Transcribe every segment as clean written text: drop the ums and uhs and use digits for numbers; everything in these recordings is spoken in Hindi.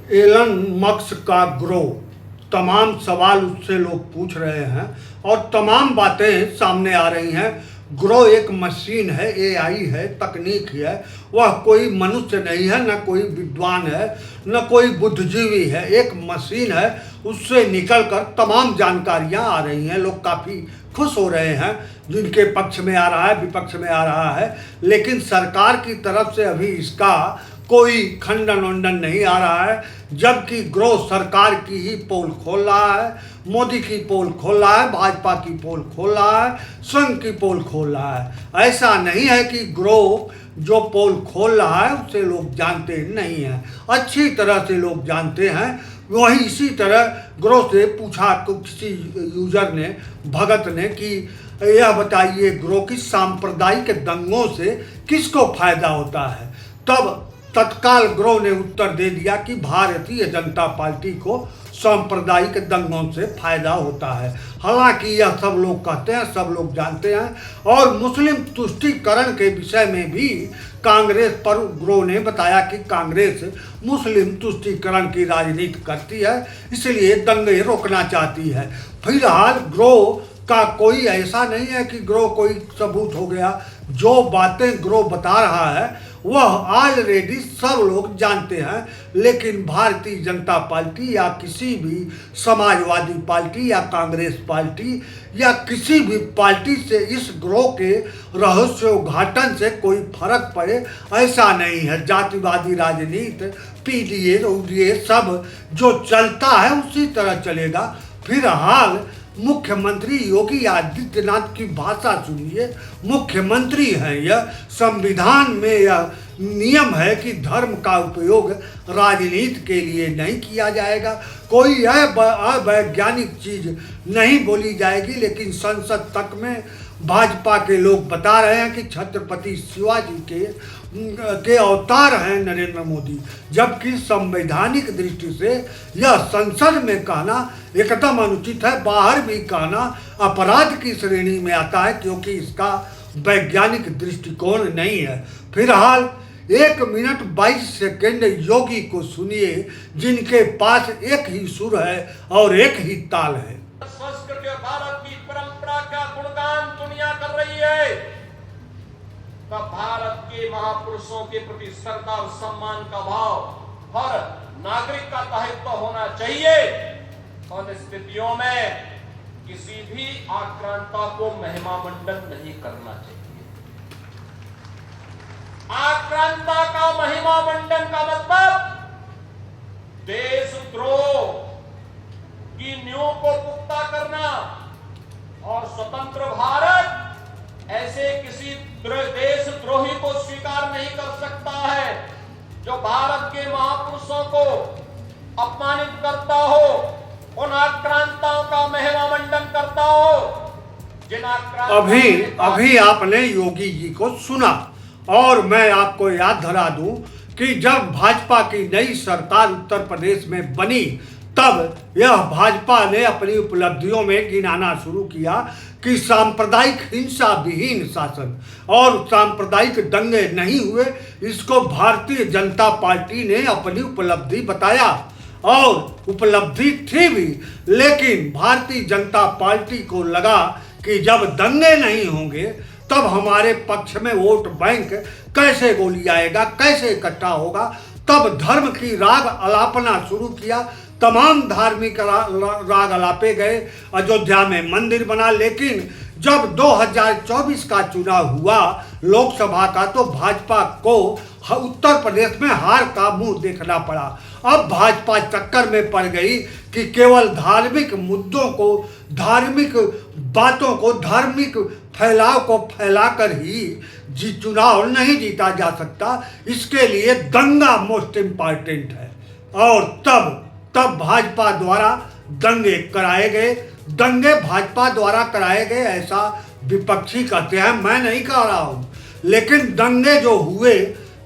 एलन मस्क का ग्रो, तमाम सवाल उससे लोग पूछ रहे हैं और तमाम बातें सामने आ रही हैं। ग्रो एक मशीन है, एआई है, तकनीक है। वह कोई मनुष्य नहीं है, न कोई विद्वान है, न कोई बुद्धिजीवी है। एक मशीन है, उससे निकलकर तमाम जानकारियां आ रही हैं। लोग काफ़ी खुश हो रहे हैं, जिनके पक्ष में आ रहा है, विपक्ष में आ रहा है। लेकिन सरकार की तरफ से अभी इसका कोई खंडन वंडन नहीं आ रहा है, जबकि ग्रो सरकार की ही पोल खोल रहा है, मोदी की पोल खोल रहा है, भाजपा की पोल खोल रहा है, संघ की पोल खोल रहा है। ऐसा नहीं है कि ग्रो जो पोल खोल रहा है उसे लोग जानते नहीं हैं, अच्छी तरह से लोग जानते हैं। वही इसी तरह ग्रो से पूछा तो किसी यूजर ने, भगत ने, कि यह बताइए ग्रो की सांप्रदायिक दंगों से किसको फायदा होता है। तब तत्काल ग्रो ने उत्तर दे दिया कि भारतीय जनता पार्टी को सांप्रदायिक दंगों से फायदा होता है। हालांकि यह सब लोग कहते हैं, सब लोग जानते हैं। और मुस्लिम तुष्टीकरण के विषय में भी कांग्रेस पर ग्रो ने बताया कि कांग्रेस मुस्लिम तुष्टीकरण की राजनीति करती है, इसलिए दंगे रोकना चाहती है। फिलहाल ग्रो का कोई ऐसा नहीं है कि ग्रो कोई सबूत हो गया। जो बातें ग्रो बता रहा है वह ऑलरेडी सब लोग जानते हैं। लेकिन भारतीय जनता पार्टी या किसी भी समाजवादी पार्टी या कांग्रेस पार्टी या किसी भी पार्टी से इस ग्रो के रहस्योद्घाटन से कोई फर्क पड़े ऐसा नहीं है। जातिवादी राजनीति, पीडीए उडीए सब जो चलता है उसी तरह चलेगा। फिलहाल मुख्यमंत्री योगी आदित्यनाथ की भाषा सुनिए। मुख्यमंत्री हैं यह, संविधान में यह नियम है कि धर्म का उपयोग राजनीति के लिए नहीं किया जाएगा। कोई अवैज्ञानिक चीज नहीं बोली जाएगी। लेकिन संसद तक में भाजपा के लोग बता रहे हैं कि छत्रपति शिवाजी के अवतार हैं नरेंद्र मोदी, जबकि संवैधानिक दृष्टि से यह संसद में कहना एकदम अनुचित है। बाहर भी कहना अपराध की श्रेणी में आता है, क्योंकि इसका वैज्ञानिक दृष्टिकोण नहीं है। फिलहाल 1 मिनट 22 सेकेंड योगी को सुनिए, जिनके पास एक ही सुर है और एक ही ताल है। संस्कृति और भारत की परंपरा का गुणगान दुनिया कर रही है, तब भारत के महापुरुषों के प्रति श्रद्धा और सम्मान का भाव हर नागरिक का दायित्व होना चाहिए। और स्थितियों में किसी भी आक्रांता को महिमा मंडन नहीं करना चाहिए। आक्रांता का महिमा मंडन का मतलब देशद्रोह की नींव को पुख्ता करना। और स्वतंत्र भारत ऐसे किसी देशद्रोही को स्वीकार नहीं कर सकता है जो भारत के महापुरुषों को अपमानित करता हो, उन आक्रांताओं का महिमा मंडन करता हो, जिन अभी आपने योगी जी को सुना। और मैं आपको याद धरा दूं कि जब भाजपा की नई सरकार उत्तर प्रदेश में बनी, तब यह भाजपा ने अपनी उपलब्धियों में गिनाना शुरू किया कि सांप्रदायिक हिंसा विहीन शासन और सांप्रदायिक दंगे नहीं हुए। इसको भारतीय जनता पार्टी ने अपनी उपलब्धि बताया, और उपलब्धि थी भी। लेकिन भारतीय जनता पार्टी को लगा कि जब दंगे नहीं होंगे तब हमारे पक्ष में वोट बैंक कैसे गोली आएगा, कैसे इकट्ठा होगा। तब धर्म की राग अलापना शुरू किया। तमाम धार्मिक राग अलापे गए। अयोध्या में मंदिर बना। लेकिन जब 2024 का चुनाव हुआ लोकसभा का, तो भाजपा को उत्तर प्रदेश में हार का मुंह देखना पड़ा। अब भाजपा चक्कर में पड़ गई कि केवल धार्मिक मुद्दों को, धार्मिक बातों को, धार्मिक फैलाव को फैलाकर ही चुनाव नहीं जीता जा सकता। इसके लिए दंगा मोस्ट इम्पॉर्टेंट है। और तब भाजपा द्वारा दंगे कराए गए। दंगे भाजपा द्वारा कराए गए ऐसा विपक्षी कहते हैं, मैं नहीं कह रहा हूँ। लेकिन दंगे जो हुए,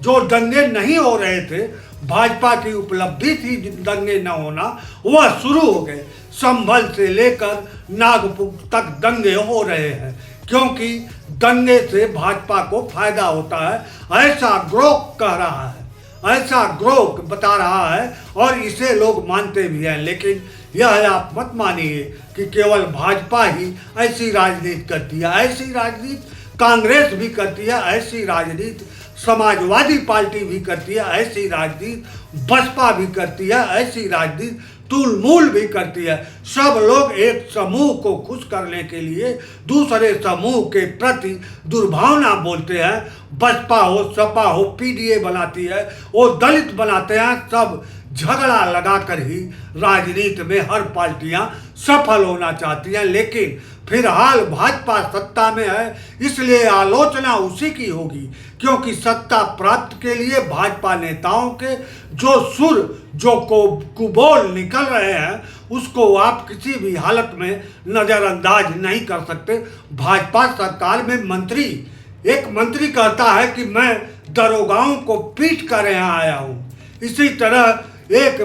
जो दंगे नहीं हो रहे थे, भाजपा की उपलब्धि थी दंगे न होना, वह शुरू हो गए। संभल से लेकर नागपुर तक दंगे हो रहे हैं, क्योंकि दंगे से भाजपा को फायदा होता है, ऐसा ग्रो कह रहा है। ऐसा ग्रोह बता रहा है और इसे लोग मानते भी हैं। लेकिन यह आप मत मानिए कि केवल भाजपा ही ऐसी राजनीति करती है। ऐसी राजनीति कांग्रेस भी करती है, ऐसी राजनीति समाजवादी पार्टी भी करती है, ऐसी राजनीति बसपा भी करती है, ऐसी राजनीति तूलमूल भी करती है। सब लोग एक समूह को खुश करने के लिए दूसरे समूह के प्रति दुर्भावना बोलते हैं। बसपा हो, सपा हो, पीडीए बनाती है, वो दलित बनाते हैं। सब झगड़ा लगाकर ही राजनीति में हर पार्टियां सफल होना चाहती हैं। लेकिन फिलहाल भाजपा सत्ता में है, इसलिए आलोचना उसी की होगी, क्योंकि सत्ता प्राप्त के लिए भाजपा नेताओं के जो सुर जो कुबोल निकल रहे हैं उसको आप किसी भी हालत में नज़रअंदाज नहीं कर सकते। भाजपा सरकार में एक मंत्री कहता है कि मैं दरोगाओं को पीट कर यहाँ आया हूँ। इसी तरह एक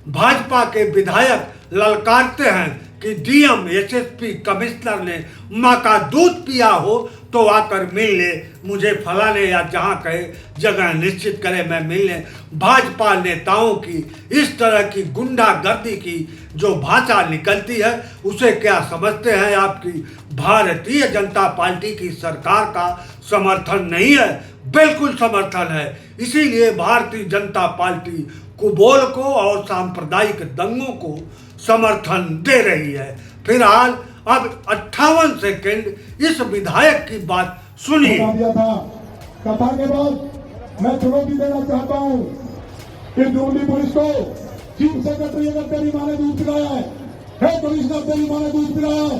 भाजपा के विधायक ललकारते हैं कि डीएम, एसएसपी, कमिश्नर ने माँ का दूध पिया हो तो आकर मिल ले, मुझे फलाने या जहाँ कहे जगह निश्चित करे मैं मिलने। भाजपा नेताओं की इस तरह की गुंडागर्दी की जो भाषा निकलती है उसे क्या समझते हैं आपकी भारतीय जनता पार्टी की सरकार का समर्थन नहीं है? बिल्कुल समर्थन है। इसीलिए भारतीय जनता पार्टी कुबोल को और सांप्रदायिक दंगों को समर्थन दे रही है। फिलहाल अब 58 सेकंड इस विधायक की बात सुनिए। कथा के बाद मैं चुनौती देना चाहता हूं कि दिल्ली पुलिस को चीफ सेक्रेटरी अगर तेरी माँ ने दूध पिलाया है कमिश्नर तेरी माँ ने दूध पिलाया है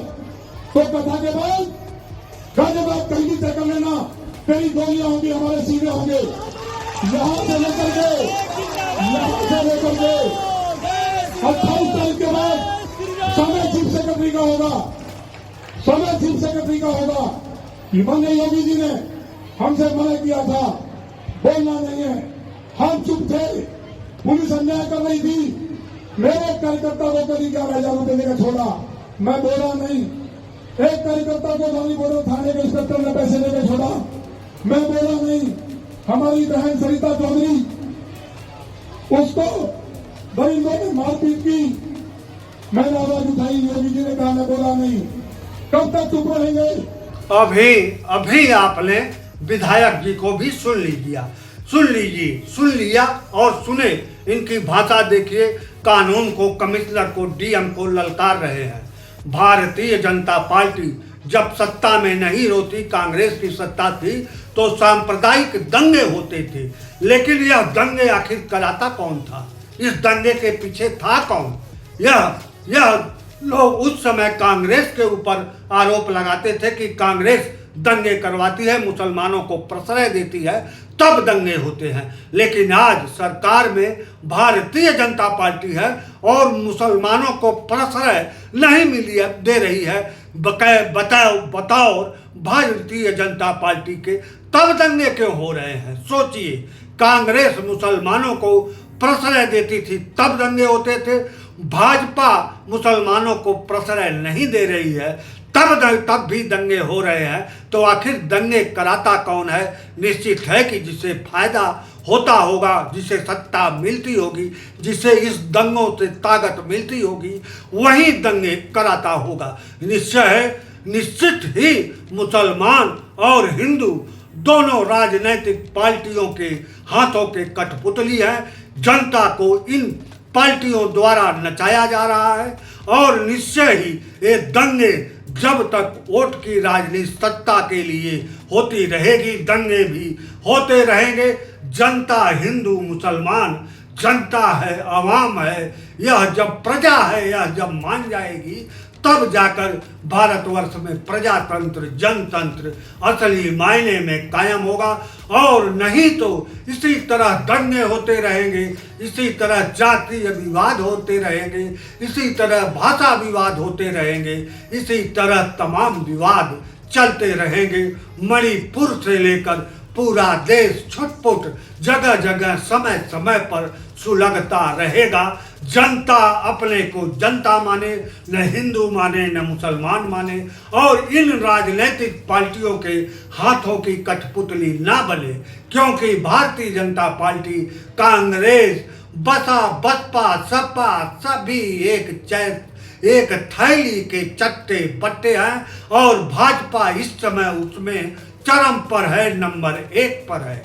तो कथा के बाद गाजियाबाद कहीं तय कर लेना, तेरी गोलियां होंगी, हमारे सीने होंगे। यहां से लेकर के 28 तारीख के बाद समय चीफ सेक्रेटरी का होगा, समय चीफ सेक्रेटरी का होगा। माननीय योगी जी ने हमसे मना किया था, बोलना नहीं है, हम चुप थे। पुलिस अन्याय कर रही थी, मेरे कार्यकर्ता को कभी 11,000 रुपए देकर छोड़ा, मैं बोला नहीं। एक कार्यकर्ता को धोनी बोर्डर थाने के इंस्पेक्टर ने पैसे देकर छोड़ा, मैं बोला नहीं। हमारी बहन सरिता चौधरी, उसको दरिंदों ने मारपीट की, मैंने आवाज उठाई, योगी जी ने कहा मैं बोला नहीं। कब तक चुप रहेंगे? अभी आपने विधायक जी को भी सुन लिया और सुने इनकी भाषा देखिए। कानून को, कमिश्नर को, डीएम को ललकार रहे हैं। भारतीय जनता पार्टी जब सत्ता में नहीं होती, कांग्रेस की सत्ता थी तो सांप्रदायिक दंगे होते थे। लेकिन यह दंगे आखिर कराता कौन था? इस दंगे के पीछे था कौन? यह लोग उस समय कांग्रेस के ऊपर आरोप लगाते थे कि कांग्रेस दंगे करवाती है, मुसलमानों को प्रश्रय देती है, तब दंगे होते हैं। लेकिन आज सरकार में भारतीय जनता पार्टी है और मुसलमानों को प्रश्रय नहीं दे रही है। बताओ भारतीय जनता पार्टी के तब दंगे क्यों हो रहे हैं? सोचिए, कांग्रेस मुसलमानों को प्रश्रय देती थी तब दंगे होते थे, भाजपा मुसलमानों को प्रश्रय नहीं दे रही है तब भी दंगे हो रहे हैं। तो आखिर दंगे कराता कौन है? निश्चित है कि जिसे फायदा होता होगा, जिसे सत्ता मिलती होगी, जिसे इस दंगों से ताकत मिलती होगी, वही दंगे कराता होगा। निश्चित ही मुसलमान और हिंदू दोनों राजनीतिक पार्टियों के हाथों के कठपुतली हैं। जनता को इन पार्टियों द्वारा नचाया जा रहा है और निश्चय ही ये दंगे जब तक वोट की राजनीति सत्ता के लिए होती रहेगी, दंगे भी होते रहेंगे। जनता हिंदू मुसलमान जनता है, अवाम है, यह जब प्रजा है, यह जब मान जाएगी तब जाकर भारतवर्ष में प्रजातंत्र, जनतंत्र असली मायने में कायम होगा। और नहीं तो इसी तरह दंगे होते रहेंगे, इसी तरह जातीय विवाद होते रहेंगे, इसी तरह भाषा विवाद होते रहेंगे, इसी तरह तमाम विवाद चलते रहेंगे। मणिपुर से लेकर पूरा देश छुटपुट जगह जगह समय समय पर सुलगता रहेगा। जनता अपने को जनता माने, न हिंदू माने न मुसलमान माने, और इन राजनीतिक पार्टियों के हाथों की कठपुतली ना बने, क्योंकि भारतीय जनता पार्टी, कांग्रेस, बसपा सपा सभी एक थैली के चट्टे बट्टे हैं, और भाजपा इस समय उसमें चरम पर है, नंबर 1 पर है।